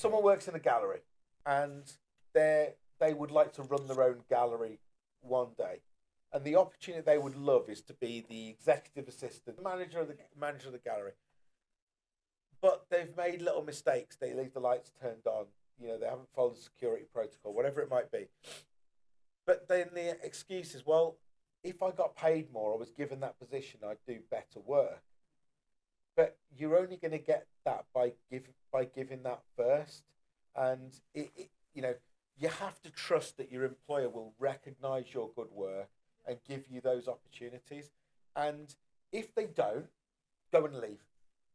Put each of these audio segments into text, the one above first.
someone works in a gallery and they would like to run their own gallery one day, and the opportunity they would love is to be the executive assistant, manager of the gallery. But they've made little mistakes. They leave the lights turned on. You know, they haven't followed the security protocol, whatever it might be. But then the excuse is, well, if I got paid more, I was given that position, I'd do better work. But you're only going to get that by giving that first, and you know, you have to trust that your employer will recognise your good work and give you those opportunities. And if they don't, go and leave,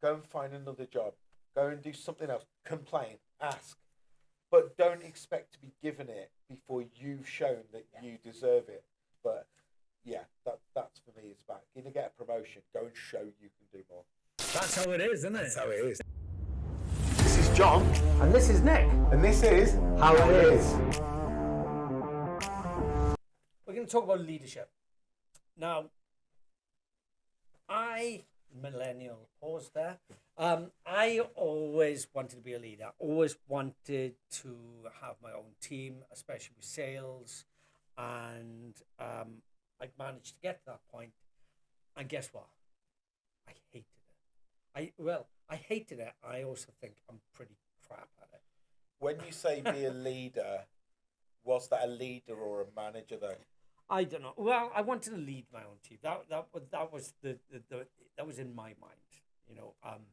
go and find another job, go and do something else, complain, ask, but don't expect to be given it before you've shown that you deserve it. But yeah, that's for me. It's about you're gonna get a promotion. Go and show you can do more. That's how it is, isn't it? That's how it is. This is John. And this is Nick. And this is How It Is. We're going to talk about leadership. Now, millennial pause there. I always wanted to be a leader. Always wanted to have my own team, especially with sales. And I managed to get to that point. And guess what? I hated it. I hated it. I also think I'm pretty crap at it. When you say be a leader, was that a leader or a manager though? I don't know. Well, I wanted to lead my own team. That was the that was in my mind, you know. And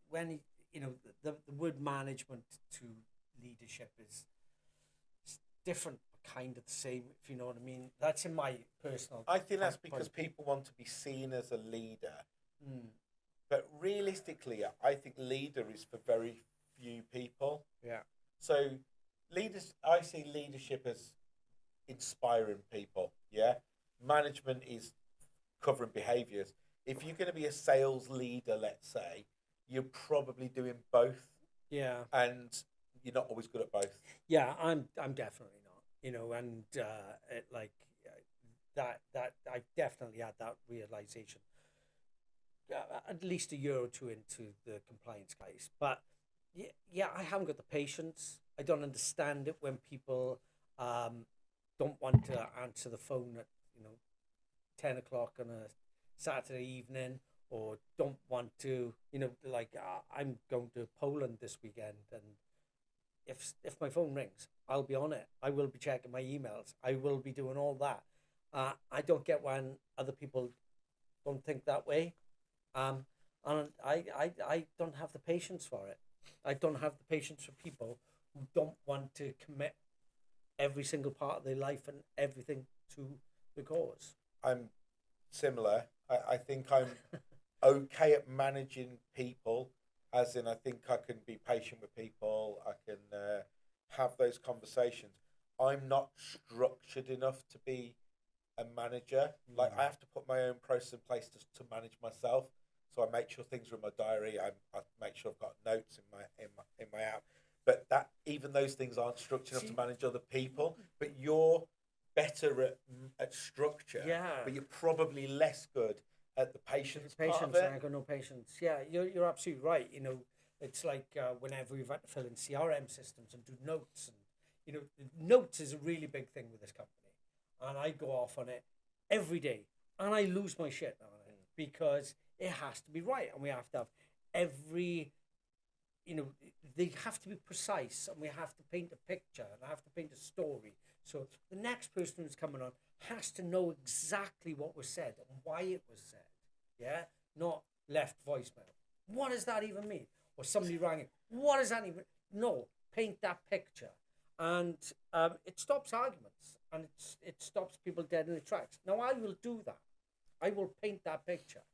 when you know the word management to leadership is different, kind of the same, if you know what I mean. That's in my personal. I think that's because people want to be seen as a leader. Mm. But realistically, I think leader is for very few people. Yeah. So I see leadership as inspiring people. Yeah. Management is covering behaviours. If you're going to be a sales leader, let's say, you're probably doing both. Yeah. And you're not always good at both. Yeah, I'm definitely not. You know, and that I definitely had that realization. At least a year or two into the compliance case, but yeah, I haven't got the patience. I don't understand it when people don't want to answer the phone at 10 o'clock on a Saturday evening, or don't want to I'm going to Poland this weekend, and if my phone rings, I'll be on it. I will be checking my emails. I will be doing all that. I don't get when other people don't think that way. And I don't have the patience for it. I don't have the patience for people who don't want to commit every single part of their life and everything to the cause. I'm similar. I think I'm okay at managing people, as in I think I can be patient with people. I can have those conversations. I'm not structured enough to be a manager. Like I have to put my own process in place to manage myself. So I make sure things are in my diary. I make sure I've got notes in my app. But that even those things aren't structured enough to manage other people. But you're better at structure. Yeah. But you're probably less good at the patience part of Patience, it. I got no patience. Yeah, you're absolutely right. You know, it's like whenever we've had to fill in CRM systems and do notes, and notes is a really big thing with this company, and I go off on it every day, and I lose my shit on it because it has to be right, and we have to have every, they have to be precise, and we have to paint a picture, and I have to paint a story. So the next person who's coming on has to know exactly what was said and why it was said. Yeah, not left voicemail. What does that even mean? Or somebody rang in. What does that even? No, paint that picture, and it stops arguments, and it stops people dead in their tracks. Now I will do that. I will paint that picture.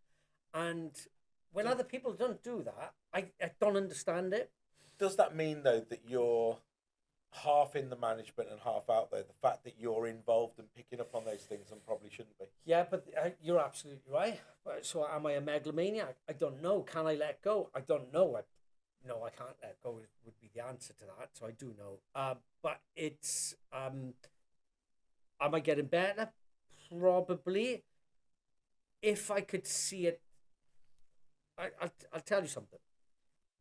And when other people don't do that, I don't understand it. Does that mean, though, that you're half in the management and half out there? The fact that you're involved and picking up on those things and probably shouldn't be. Yeah, but you're absolutely right. So am I a megalomaniac? I don't know. Can I let go? I don't know. No, I can't let go would be the answer to that. So I do know. But it's, am I getting better? Probably. If I could see it, I'll tell you something.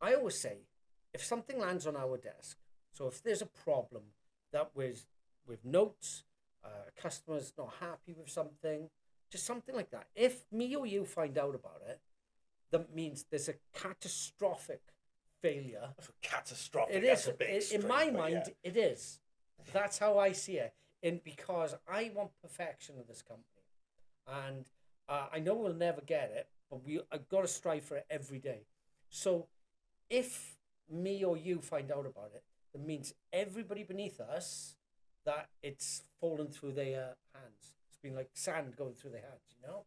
I always say, if something lands on our desk, so if there's a problem that was with notes, customers not happy with something, just something like that. If me or you find out about it, that means there's a catastrophic failure. Catastrophic. It That's is. a bit extreme, In my but mind, yeah. it is. That's how I see it. And because I want perfection of this company, and I know we'll never get it, but I've got to strive for it every day. So if me or you find out about it, that means everybody beneath us that it's fallen through their hands. It's been like sand going through their hands, you know?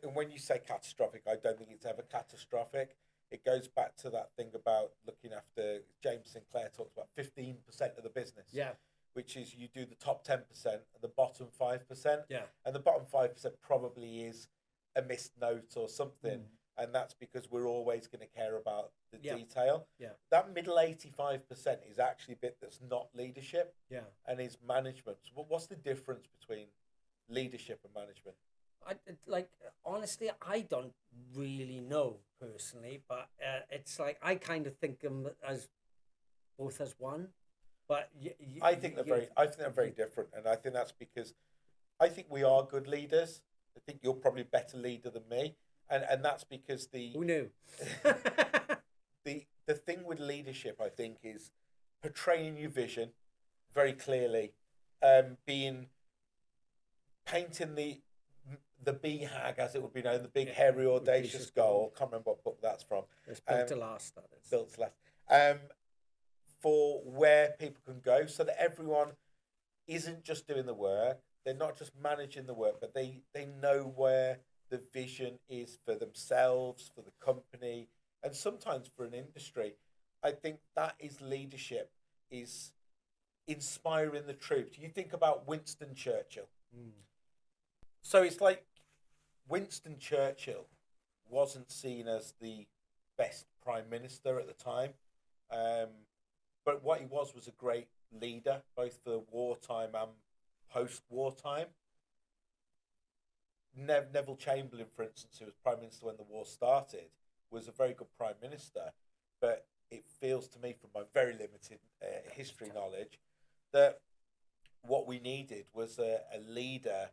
And when you say catastrophic, I don't think it's ever catastrophic. It goes back to that thing about looking after. James Sinclair talks about 15% of the business. Yeah. Which is you do the top 10% and the bottom 5%. Yeah. And the bottom 5% probably is a missed note or something. And that's because we're always going to care about the detail. Yeah. That middle 85% is actually a bit that's not leadership. Yeah. And is management. So what's the difference between leadership and management? Honestly, I don't really know personally, but it's like I kind of think them as both as one. But I think they're very different, and I think that's because I think we are good leaders. I think you're probably a better leader than me, and that's because who knew? the thing with leadership, I think, is portraying your vision very clearly, painting the BHAG, as it would be known, the big hairy audacious goal. Can't remember what book that's from. It's Built to Last. That is Built to Last. For where people can go, so that everyone isn't just doing the work, they're not just managing the work, but they know where the vision is for themselves, for the company, and sometimes for an industry. I think that is leadership, is inspiring the troops. You think about Winston Churchill. So it's like Winston Churchill wasn't seen as the best prime minister at the time. But what he was a great leader, both for wartime and post-wartime. Neville Chamberlain, for instance, who was Prime Minister when the war started, was a very good Prime Minister. But it feels to me, from my very limited history knowledge, that what we needed was a leader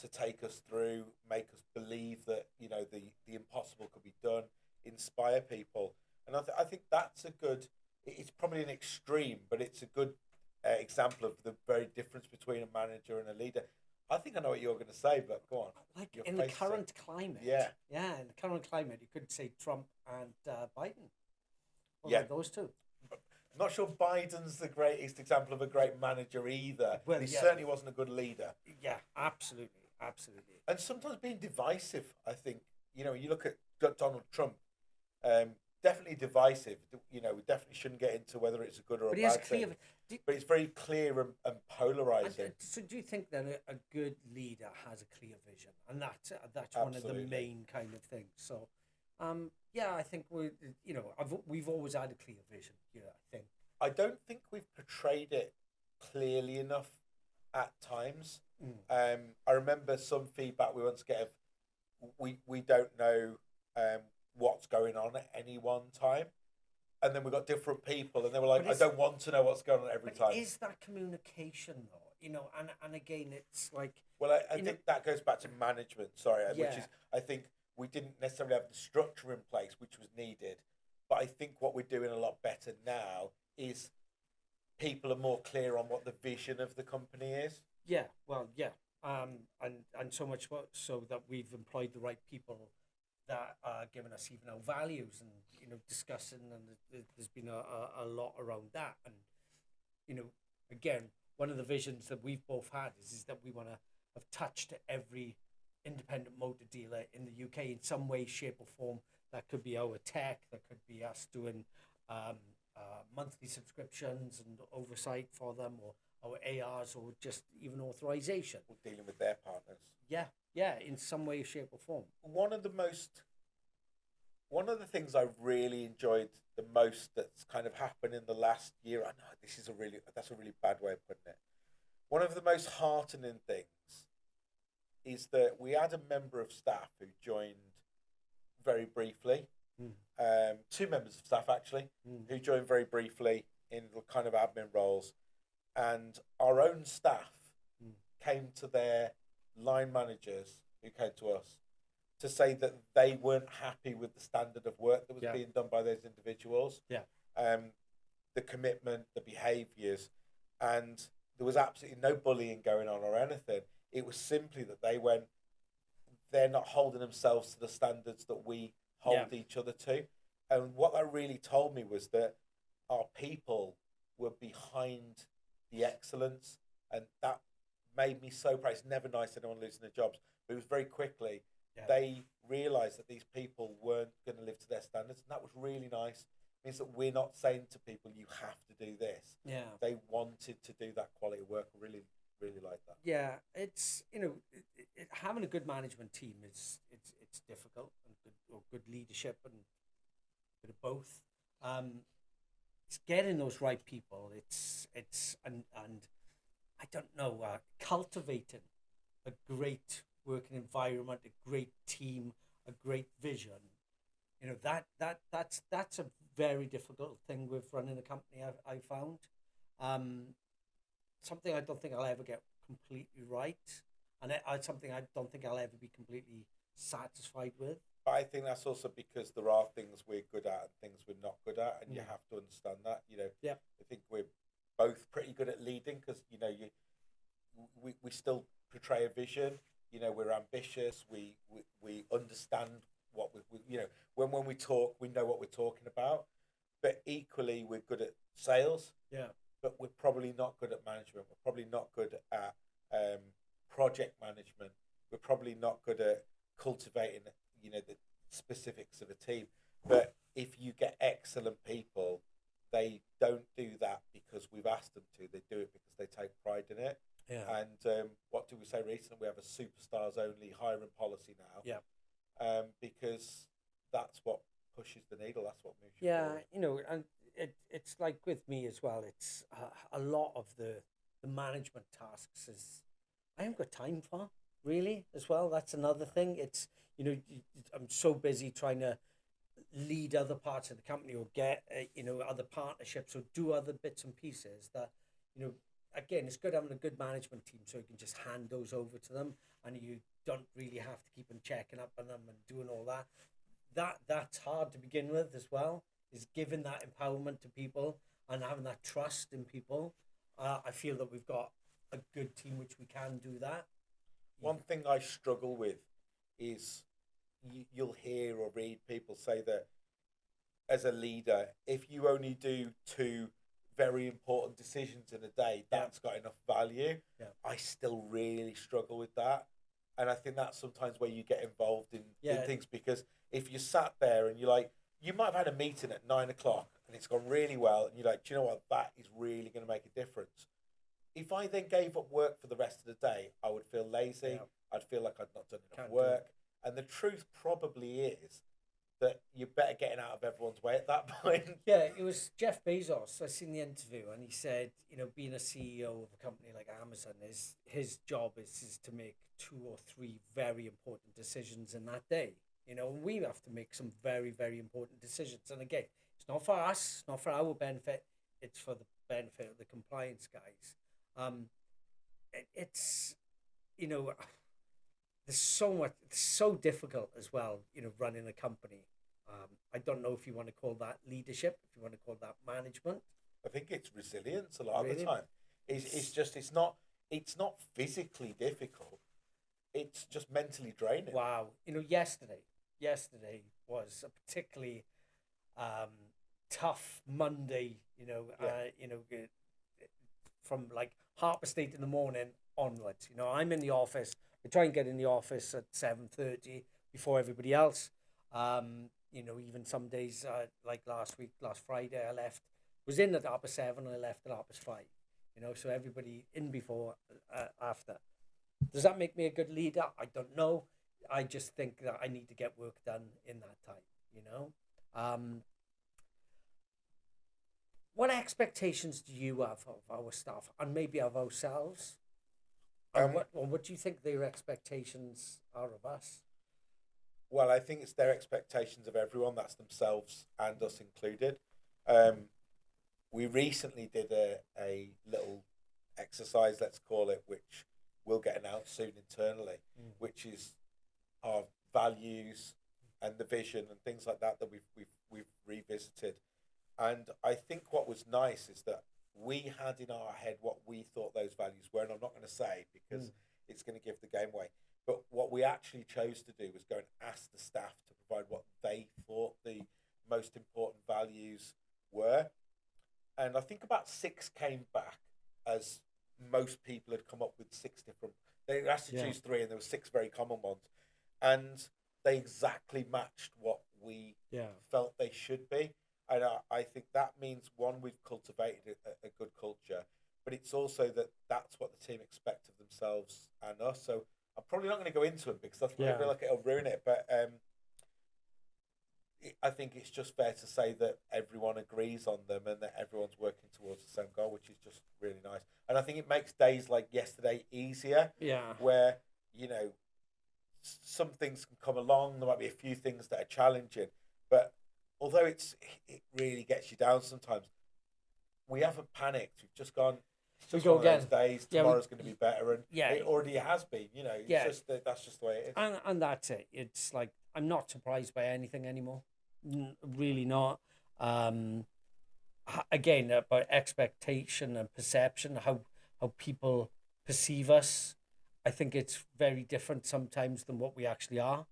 to take us through, make us believe that, the impossible could be done, inspire people. And I think that's a good... It's probably an extreme, but it's a good example of the very difference between a manager and a leader. I think I know what you're going to say, but go on. Like in the current climate. Yeah. Yeah, in the current climate, you could say Trump and Biden. Those two. I'm not sure Biden's the greatest example of a great manager either. Well, he certainly wasn't a good leader. Yeah, absolutely. And sometimes being divisive, I think. You look at Donald Trump, definitely divisive. We definitely shouldn't get into whether it's a good or a bad thing. But it's very clear and polarizing. So do you think that a good leader has a clear vision? And that's one of the main kind of things. So, I think we've always had a clear vision. I think. I don't think we've portrayed it clearly enough at times. I remember some feedback we once get of we don't know what's going on at any one time, and then we've got different people, and they were like, I don't want to know what's going on every time. Is that communication though? And again, it's like, well, I think that goes back to management. Sorry, which is, I think we didn't necessarily have the structure in place which was needed, but I think what we're doing a lot better now is people are more clear on what the vision of the company is. Yeah, well, yeah, and so much so that we've employed the right people that are giving us even our values and discussing, and there's been a lot around that. And again, one of the visions that we've both had is that we want to have touched every independent motor dealer in the UK in some way, shape or form. That could be our tech, that could be us doing monthly subscriptions and oversight for them, or our ARs, or just even authorization. Or dealing with their partners. Yeah, in some way, shape or form. One of the things I really enjoyed the most that's kind of happened in the last year, I know that's a really bad way of putting it. One of the most heartening things is that we had a member of staff who joined very briefly, two members of staff actually, who joined very briefly in the kind of admin roles, and our own staff came to their line managers who came to us to say that they weren't happy with the standard of work that was being done by those individuals. The commitment, the behaviours, and there was absolutely no bullying going on or anything. It was simply that they're not holding themselves to the standards that we hold each other to. And what that really told me was that our people were behind the excellence, and that made me so proud. It's never nice anyone losing their jobs, but it was very quickly they realised that these people weren't going to live to their standards, and that was really nice. It means that we're not saying to people, you have to do this. They wanted to do that quality work. Really, really like that. Yeah, it's, you know, having a good management team is it's difficult, and good leadership and a bit of both. It's getting those right people. It's and I don't know, cultivating a great working environment, a great team, a great vision. You know, that's a very difficult thing with running a company. I found something I don't think I'll ever get completely right, and it's something I don't think I'll ever be completely satisfied with. But I think that's also because there are things we're good at and things we're not good at, and you have to understand that. You know, I think we're both pretty good at leading because, you know, we still portray a vision. You know, we're ambitious. We understand what we you know, when we talk, we know what we're talking about. But equally, we're good at sales. But we're probably not good at management. We're probably not good at project management. We're probably not good at cultivating, you know, the specifics of a team. But if you get excellent people, they don't do that because we've asked them to. They do it because they take pride in it. And what did we say recently? We have a superstars only hiring policy now. Because that's what pushes the needle. That's what moves you forward. You know, and it's like with me as well. It's a lot of the management tasks is I haven't got time for, really, as well. That's another thing. It's, you know, I'm so busy trying to lead other parts of the company or get, you know, other partnerships or do other bits and pieces that, you know, again, it's good having a good management team so you can just hand those over to them and you don't really have to keep them checking up on them and doing all that. That's hard to begin with as well, is giving that empowerment to people and having that trust in people. I feel that we've got a good team which we can do that. One thing I struggle with is you'll hear or read people say that as a leader, if you only do 2 very important decisions in a day, that's got enough value. I still really struggle with that. And I think that's sometimes where you get involved in things, because if you sat there and you're like, you might have had a meeting at 9 o'clock and it's gone really well, and you're like, do you know what, that is really going to make a difference. If I then gave up work for the rest of the day, I would feel lazy. I'd feel like I'd not done enough work. And the truth probably is that you're better getting out of everyone's way at that point. It was Jeff Bezos. I seen the interview and he said, you know, being a CEO of a company like Amazon, his job is to make 2 or 3 very important decisions in that day. You know, and we have to make some very, very important decisions. And again, it's not for us, it's not for our benefit, it's for the benefit of the compliance guys. It's, you know, there's so much, it's so difficult as well, you know, running a company. I don't know if you want to call that leadership, if you want to call that management. I think it's resilience a lot of the time. It's not physically difficult. It's just mentally draining. Wow. You know, yesterday was a particularly tough Monday, you know, from like half past 8 in the morning onwards. You know, I'm in the office. I try and get in the office at 7:30 before everybody else. You know, even some days, like last Friday, was in at 7:30 and I left at 5:30. You know, so everybody in before, after. Does that make me a good leader? I don't know. I just think that I need to get work done in that time, you know. What expectations do you have of our staff and maybe of ourselves? And what do you think their expectations are of us? Well, I think it's their expectations of everyone. That's themselves and us included. Um, we recently did a little exercise, let's call it, which will get announced soon internally, which is our values and the vision and things like that we've revisited. And I think what was nice is that we had in our head what we thought those values were, and I'm not going to say because it's going to give the game away. But what we actually chose to do was go and ask the staff to provide what they thought the most important values were. And I think about 6 came back, as most people had come up with 6 different. They asked to choose 3, and there were 6 very common ones. And they exactly matched what we felt they should be. And I think that means, one, we've cultivated a good culture, but it's also that that's what the team expect of themselves and us. So I'm probably not going to go into it because I feel like it'll ruin it. But I think it's just fair to say that everyone agrees on them and that everyone's working towards the same goal, which is just really nice. And I think it makes days like yesterday easier. Yeah. Where, some things can come along. There might be a few things that are challenging, but although it really gets you down sometimes, we haven't panicked. We've just gone. Just one of those days. Tomorrow's going to be better, and it already has been. It's just that's just the way it is. And that's it. It's like I'm not surprised by anything anymore. Really not. Again, about expectation and perception, how people perceive us. I think it's very different sometimes than what we actually are.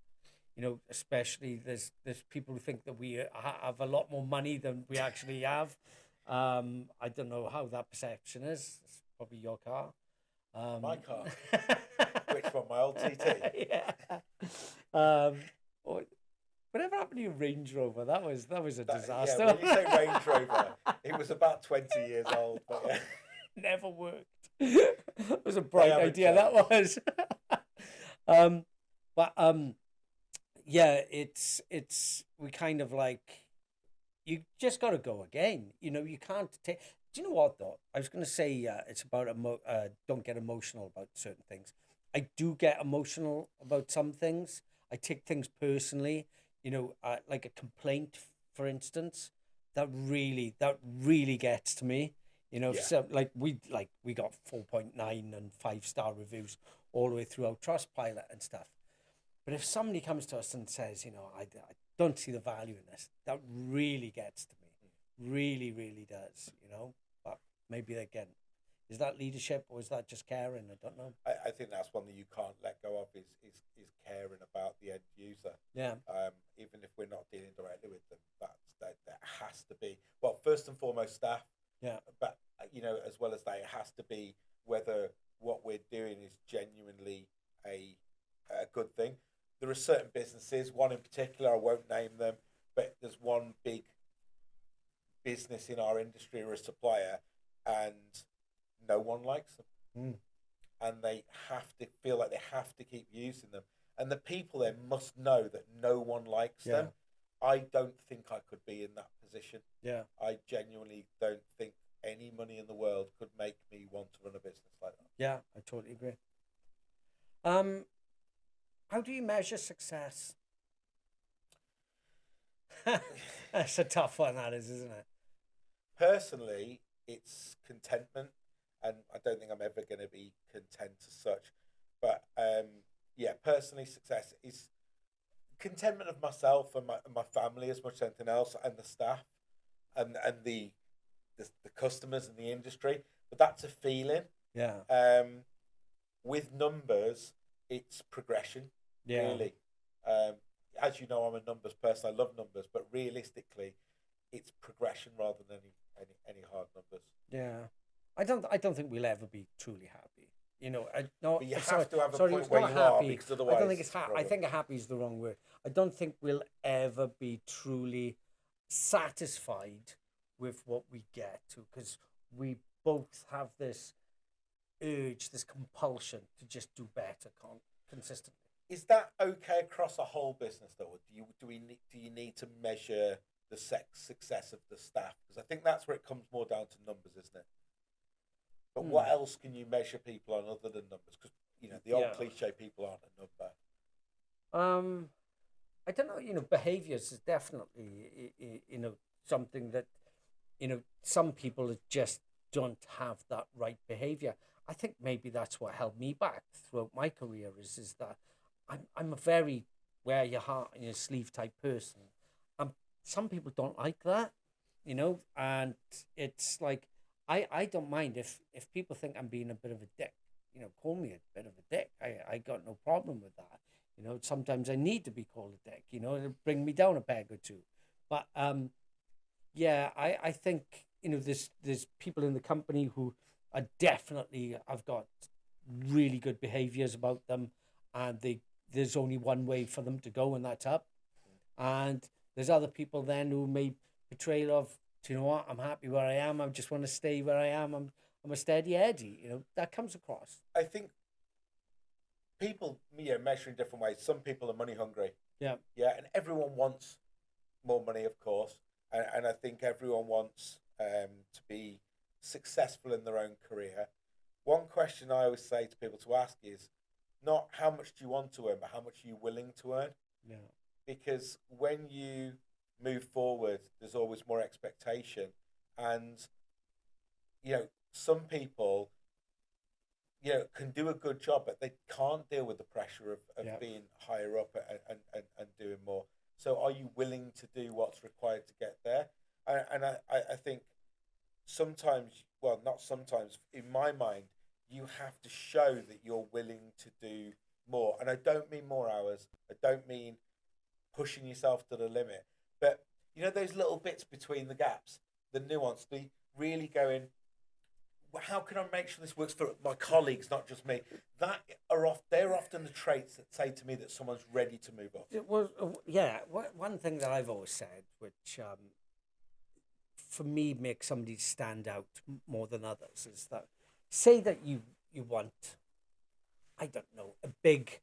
Especially there's people who think that we have a lot more money than we actually have. I don't know how that perception is. It's probably your car. My car. Which one? My old TT. Whatever happened to your Range Rover? That was a disaster. Yeah, when you say Range Rover, it was about 20 years old, but yeah. Never worked. It was a bright idea, that was. It's we kind of like, you just got to go again. You can't take. Do you know what though? I was going to say it's about don't get emotional about certain things. I do get emotional about some things. I take things personally. Like a complaint, for instance, that really gets to me. So we got 4.9 and 5-star reviews all the way throughout Trustpilot and stuff. But if somebody comes to us and says, I don't see the value in this, that really gets to me. Really, really does, But maybe, again, is that leadership or is that just caring? I don't know. I think that's one that you can't let go of is caring about the end user. Yeah. Even if we're not dealing directly with them, that has to be, well, first and foremost, staff. Yeah. But, as well as that, it has to be whether what we're doing is genuinely a good thing. There are certain businesses, one in particular, I won't name them, but there's one big business in our industry or a supplier, and no one likes them. And they have to feel like they have to keep using them. And the people there must know that no one likes them. I don't think I could be in that position. Yeah. I genuinely don't think any money in the world could make me want to run a business like that. Yeah, I totally agree. How do you measure success? That's a tough one, that is, isn't it? Personally, it's contentment, and I don't think I'm ever going to be content as such. But personally, success is contentment of myself and my family as much as anything else, and the staff, and the customers and the industry. But that's a feeling. Yeah. With numbers, it's progression. Yeah. Really. As you know, I'm a numbers person. I love numbers, but realistically, it's progression rather than any hard numbers. Yeah. I don't think we'll ever be truly happy. But you have to have a point where you are, because otherwise I don't think it's I think happy is the wrong word. I don't think we'll ever be truly satisfied with what we get to, because we both have this urge, this compulsion to just do better consistently. Is that okay across a whole business though? Or do you need to measure the success of the staff? Because I think that's where it comes more down to numbers, isn't it? But what else can you measure people on other than numbers? Because the old cliche, people aren't a number. I don't know, behaviors is definitely, something that, some people just don't have that right behavior. I think maybe that's what held me back throughout my career is that I'm a very wear your heart on your sleeve type person. Some people don't like that, and it's like, I don't mind if people think I'm being a bit of a dick, call me a bit of a dick. I got no problem with that. Sometimes I need to be called a dick, to bring me down a peg or two. But yeah, I think, there's people in the company who are definitely, I've got really good behaviors about them, and there's only one way for them to go, and that's up. And there's other people then who may portray of, do you know what, I'm happy where I am, I just want to stay where I am, I'm a steady Eddie, that comes across. I think people, measure in different ways. Some people are money hungry. Yeah. Yeah, and everyone wants more money, of course. And I think everyone wants to be successful in their own career. One question I always say to people to ask is not how much do you want to earn, but how much are you willing to earn? Yeah. Because when you move forward, there's always more expectation. And, some people, can do a good job, but they can't deal with the pressure of being higher up and doing more. So are you willing to do what's required to get there? And I think sometimes, well, not sometimes, in my mind, you have to show that you're willing to do more. And I don't mean more hours. I don't mean pushing yourself to the limit. But, those little bits between the gaps, the nuance, the really going, well, how can I make sure this works for my colleagues, not just me? They're often the traits that say to me that someone's ready to move up. Well, yeah. One thing that I've always said, which for me makes somebody stand out more than others, is that say that you want, I don't know, a big,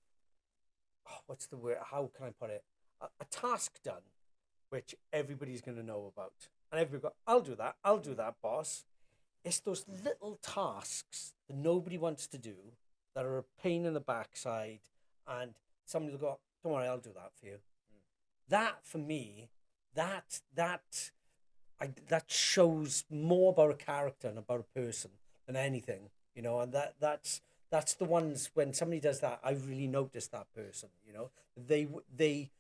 what's the word? How can I put it? A task done, which everybody's going to know about, and everybody go, I'll do that, boss. It's those little tasks that nobody wants to do that are a pain in the backside, and somebody will go, don't worry, I'll do that for you. That, for me, that shows more about a character and about a person than anything, and that's the ones, when somebody does that, I really notice that person, they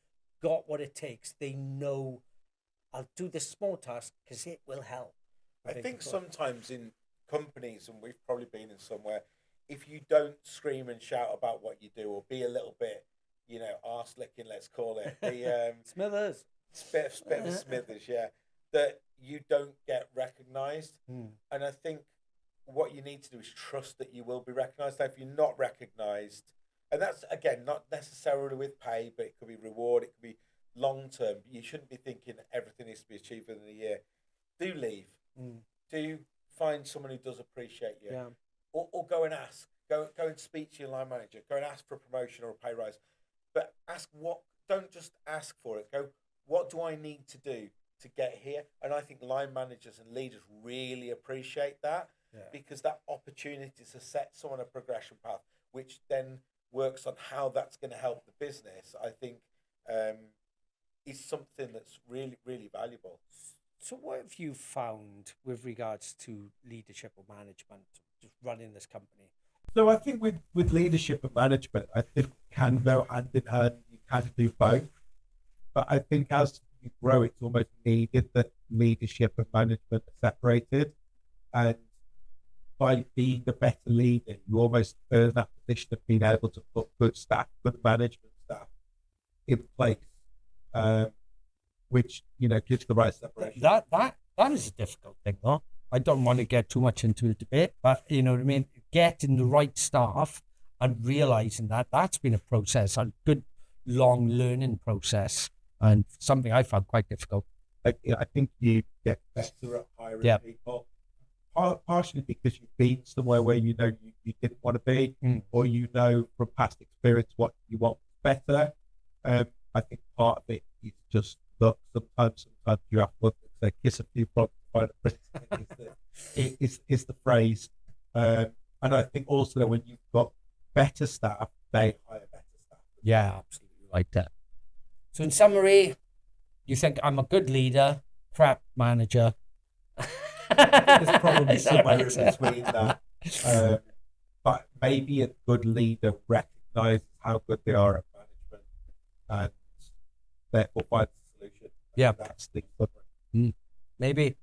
got what it takes. They know, I'll do this small task because it will help. I think sometimes in companies, and we've probably been in somewhere, if you don't scream and shout about what you do or be a little bit, arse licking, let's call it, the Smithers, bit of a Smithers, yeah, that you don't get recognised. And I think what you need to do is trust that you will be recognised. If you're not recognised, and that's again not necessarily with pay, but it could be reward, it could be long term. You shouldn't be thinking everything needs to be achieved within a year. Do leave. Do find someone who does appreciate you, or go and ask. Go and speak to your line manager. Go and ask for a promotion or a pay rise. But ask what. Don't just ask for it. Go, what do I need to do to get here? And I think line managers and leaders really appreciate that, because that opportunity to set someone a progression path, which then works on how that's going to help the business, I think is something that's really, really valuable. So what have you found with regards to leadership or management, just running this company? So I think with leadership and management, I think can go hand in hand. You can do both. But I think as you grow, it's almost needed that leadership and management are separated. And by being the better leader, you almost earn that position of being able to put good management staff in place. Which gives the right separation. That is a difficult thing, though. I don't want to get too much into the debate, but you know what I mean. Getting the right staff and realizing that's been a process, a good long learning process, and something I found quite difficult. I think you get better at hiring people, partially because you've been somewhere where you didn't want to be, or from past experience what you want better. I think part of it is just. Look, sometimes you have to say, kiss a few frogs to find a prince. Is the phrase. And I think also that when you've got better staff, they hire better staff. Yeah, absolutely right there. So in summary, you think I'm a good leader, crap manager. There's probably Is that somewhere right? in between that. But maybe a good leader recognizes how good they are at management and therefore finds a solution. Yeah. That's the good one. Maybe.